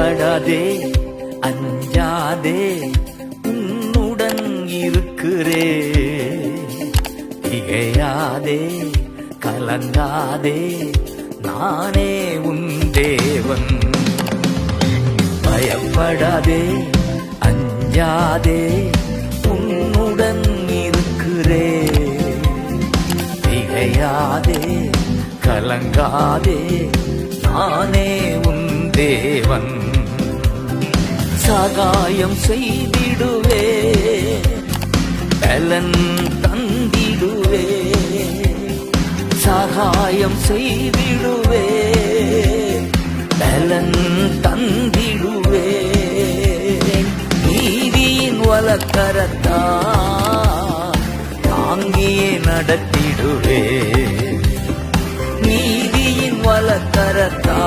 பயப்படாதே அஞ்சாதே உன்னுடன் இருக்கிறே. திகையாதே கலங்காதே நானே உன் தேவன். பயப்படாதே அஞ்சாதே உன்னுடன் இருக்கிறே. திகையாதே கலங்காதே நானே உன் தேவன். சகாயம் செய்திடுவே பலன் தந்திடுவே. சகாயம் செய்திடுவே பலன் தந்திடுவே. நீதியின் வலக்கரத்தா தாங்கியே நடத்திடுவே. நீதியின் வலக்கரத்தா